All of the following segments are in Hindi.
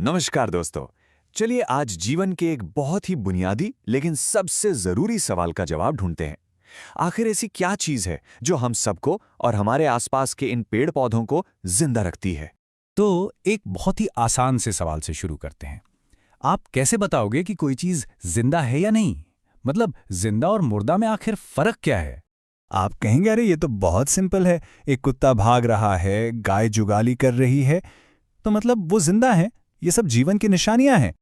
नमस्कार दोस्तों। चलिए आज जीवन के एक बहुत ही बुनियादी लेकिन सबसे जरूरी सवाल का जवाब ढूंढते हैं। आखिर ऐसी क्या चीज है जो हम सबको और हमारे आसपास के इन पेड़ पौधों को जिंदा रखती है? तो एक बहुत ही आसान से सवाल से शुरू करते हैं। आप कैसे बताओगे कि कोई चीज जिंदा है या नहीं? मतलब जिंदा और मुर्दा में आखिर फर्क क्या है? आप कहेंगे अरे ये तो बहुत सिंपल है, एक कुत्ता भाग रहा है, गाय जुगाली कर रही है, तो मतलब वो जिंदा है। ये सब जीवन की निशानियां हैं।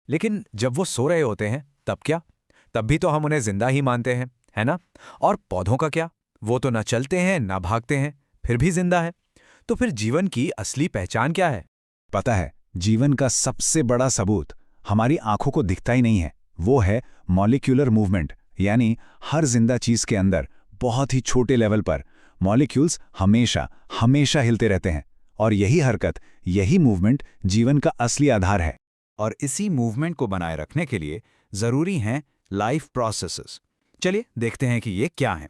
लेकिन जब वो सो रहे होते हैं तब क्या? तब भी तो हम उन्हें जिंदा ही मानते हैं, है ना? और पौधों का क्या? वो तो न चलते हैं न भागते हैं, फिर भी जिंदा है। तो फिर जीवन की असली पहचान क्या है? पता है, जीवन का सबसे बड़ा सबूत हमारी आंखों को दिखता ही नहीं है, वो है मॉलिक्यूलर मूवमेंट। यानी हर जिंदा चीज के अंदर बहुत ही छोटे लेवल पर मॉलिक्यूल्स हमेशा हमेशा हिलते रहते हैं, और यही हरकत, यही मूवमेंट जीवन का असली आधार है। और इसी मूवमेंट को बनाए रखने के लिए जरूरी हैं लाइफ प्रोसेसेस। चलिए देखते हैं कि ये क्या हैं।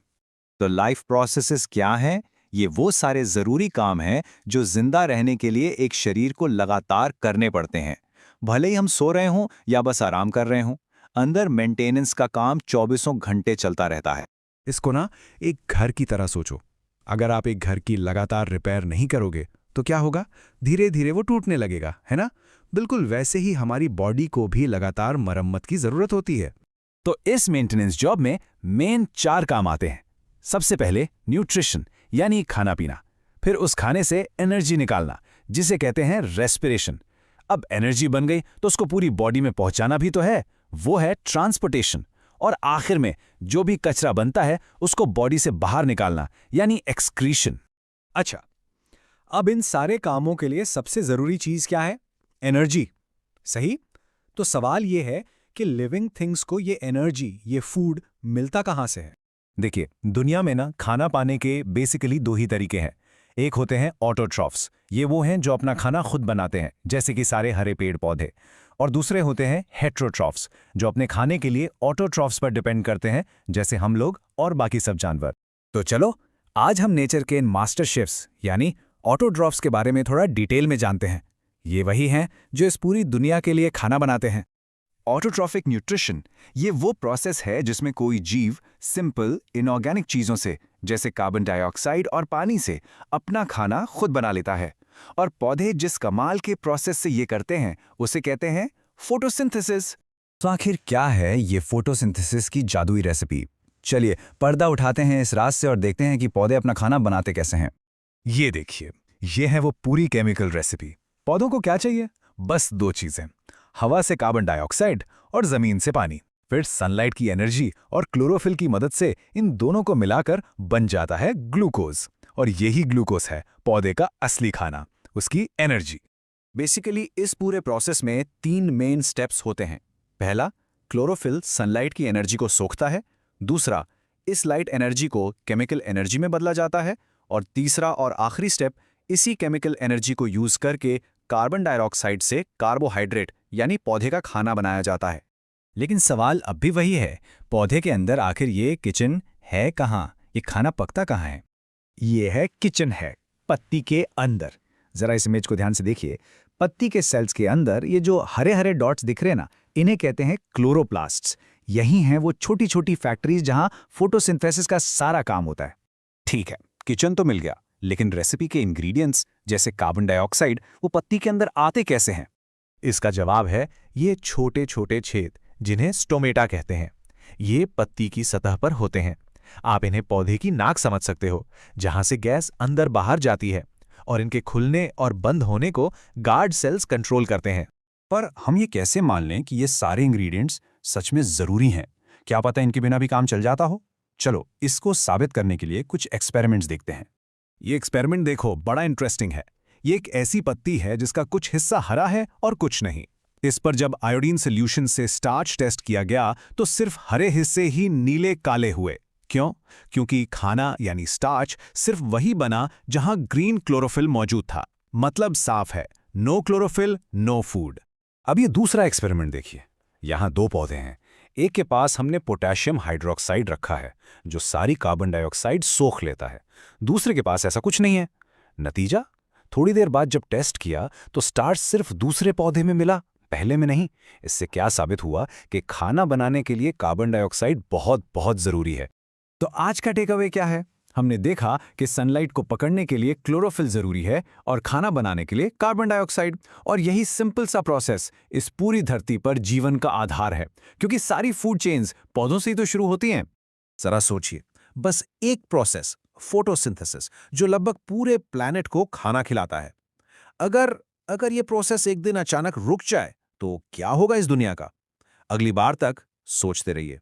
तो लाइफ प्रोसेसेस क्या हैं? ये वो सारे जरूरी काम हैं जो जिंदा रहने के लिए एक शरीर को लगातार करने पड़ते हैं, भले ही हम सो रहे हों या बस आराम कर रहे हों। अंदर मेंटेनेंस का काम 24 घंटे चलता रहता है। इसको ना एक घर की तरह सोचो। अगर आप एक घर की लगातार रिपेयर नहीं करोगे तो क्या होगा? धीरे धीरे वो टूटने लगेगा, है ना? बिल्कुल वैसे ही हमारी बॉडी को भी लगातार मरम्मत की जरूरत होती है। तो इस मेंटेनेंस जॉब में मेन 4 काम आते हैं। सबसे पहले न्यूट्रिशन, यानी खाना पीना। फिर उस खाने से एनर्जी निकालना, जिसे कहते हैं रेस्पिरेशन। अब एनर्जी बन गई तो उसको पूरी बॉडी में पहुंचाना भी तो है, वो है ट्रांसपोर्टेशन। और आखिर में जो भी कचरा बनता है उसको बॉडी से बाहर निकालना, यानी एक्सक्रीशन। अच्छा, अब इन सारे कामों के लिए सबसे जरूरी चीज क्या है? एनर्जी। सही। तो सवाल यह है कि लिविंग थिंग्स को ये एनर्जी, ये फूड मिलता कहां से है? देखिए, दुनिया में ना खाना पाने के बेसिकली 2 ही तरीके हैं। एक होते हैं ऑटोट्रॉफ्स, ये वो हैं जो अपना खाना खुद बनाते हैं, जैसे कि सारे हरे पेड़ पौधे। और दूसरे होते हैं हेट्रोट्रॉफ्स, जो अपने खाने के लिए ऑटोट्रॉफ्स पर डिपेंड करते हैं, जैसे हम लोग और बाकी सब जानवर। तो चलो आज हम नेचर के इन मास्टर शेफ्स यानी ऑटोट्रॉफ्स के बारे में थोड़ा डिटेल में जानते हैं। ये वही हैं जो इस पूरी दुनिया के लिए खाना बनाते हैं। ऑटोट्रॉफिक न्यूट्रिशन ये वो प्रोसेस है जिसमें कोई जीव सिंपल इनऑर्गेनिक चीजों से, जैसे कार्बन डाइऑक्साइड और पानी से, अपना खाना खुद बना लेता है। और पौधे जिस कमाल के प्रोसेस से ये करते हैं उसे कहते हैं फोटोसिंथेसिस। तो आखिर क्या है ये फोटोसिंथेसिस की जादुई रेसिपी? चलिए पर्दा उठाते हैं इस राज से और देखते हैं कि पौधे अपना खाना बनाते कैसे हैं। ये देखिए, ये है वो पूरी केमिकल रेसिपी। पौधों को क्या चाहिए? बस 2 चीजें, हवा से कार्बन डाइऑक्साइड और जमीन से पानी। फिर सनलाइट की एनर्जी और क्लोरोफिल की मदद से इन दोनों को मिलाकर बन जाता है ग्लूकोज। और यही ग्लूकोज है पौधे का असली खाना, उसकी एनर्जी। बेसिकली इस पूरे प्रोसेस में 3 मेन स्टेप्स होते हैं। पहला, क्लोरोफिल सनलाइट की एनर्जी को सोखता है। दूसरा, इस लाइट एनर्जी को केमिकल एनर्जी में बदला जाता है। और तीसरा और आखिरी स्टेप, इसी केमिकल एनर्जी को यूज करके कार्बन डाइऑक्साइड से कार्बोहाइड्रेट यानी पौधे का खाना बनाया जाता है। लेकिन सवाल अब भी वही है, पौधे के अंदर आखिर ये किचन है कहाँ? ये खाना पकता कहाँ है? ये है किचन, है पत्ती के अंदर। जरा इस इमेज को ध्यान से देखिए। पत्ती के सेल्स के अंदर ये जो हरे हरे डॉट्स दिख रहे हैं ना, इन्हें कहते हैं क्लोरोप्लास्ट्स। यही हैं वो छोटी छोटी फैक्ट्रीज जहां फोटोसिंथेसिस का सारा काम होता है। ठीक है, किचन तो मिल गया, लेकिन रेसिपी के इंग्रेडिएंट्स जैसे कार्बन डाइऑक्साइड वो पत्ती के अंदर आते कैसे हैं? इसका जवाब है ये छोटे छोटे छेद, जिन्हें स्टोमेटा कहते हैं। ये पत्ती की सतह पर होते हैं। आप इन्हें पौधे की नाक समझ सकते हो, जहां से गैस अंदर बाहर जाती है। और इनके खुलने और बंद होने को गार्ड सेल्स कंट्रोल करते हैं। पर हम ये कैसे मान लें कि ये सारे इंग्रेडिएंट्स सच में जरूरी हैं? क्या पता इनके बिना भी काम चल जाता हो? चलो इसको साबित करने के लिए कुछ एक्सपेरिमेंट्स देखते हैं। ये एक्सपेरिमेंट देखो, बड़ा इंटरेस्टिंग है। ये एक ऐसी पत्ती है जिसका कुछ हिस्सा हरा है और कुछ नहीं। इस पर जब आयोडीन सॉल्यूशन से स्टार्च टेस्ट किया गया तो सिर्फ हरे हिस्से ही नीले काले हुए। क्यों? क्योंकि खाना यानी स्टार्च सिर्फ वही बना जहां ग्रीन क्लोरोफिल मौजूद था। मतलब साफ है, नो क्लोरोफिल नो फूड। अब ये दूसरा एक्सपेरिमेंट देखिए। यहां 2 पौधे हैं। एक के पास हमने पोटेशियम हाइड्रोक्साइड रखा है, जो सारी कार्बन डाइऑक्साइड सोख लेता है। दूसरे के पास ऐसा कुछ नहीं है। नतीजा? थोड़ी देर बाद जब टेस्ट किया तो स्टार्च सिर्फ दूसरे पौधे में मिला, पहले में नहीं। इससे क्या साबित हुआ कि खाना बनाने के लिए कार्बन डाइऑक्साइड बहुत बहुत जरूरी है। तो आज का टेक अवे क्या है? हमने देखा कि सनलाइट को पकड़ने के लिए क्लोरोफिल जरूरी है और खाना बनाने के लिए कार्बन डाइऑक्साइड। और यही सिंपल सा प्रोसेस इस पूरी धरती पर जीवन का आधार है, क्योंकि सारी फूड चेन्स पौधों से ही तो शुरू होती हैं। जरा सोचिए, बस एक प्रोसेस, फोटोसिंथेसिस, जो लगभग पूरे प्लैनेट को खाना खिलाता है। अगर ये प्रोसेस एक दिन अचानक रुक जाए तो क्या होगा इस दुनिया का? अगली बार तक सोचते रहिए।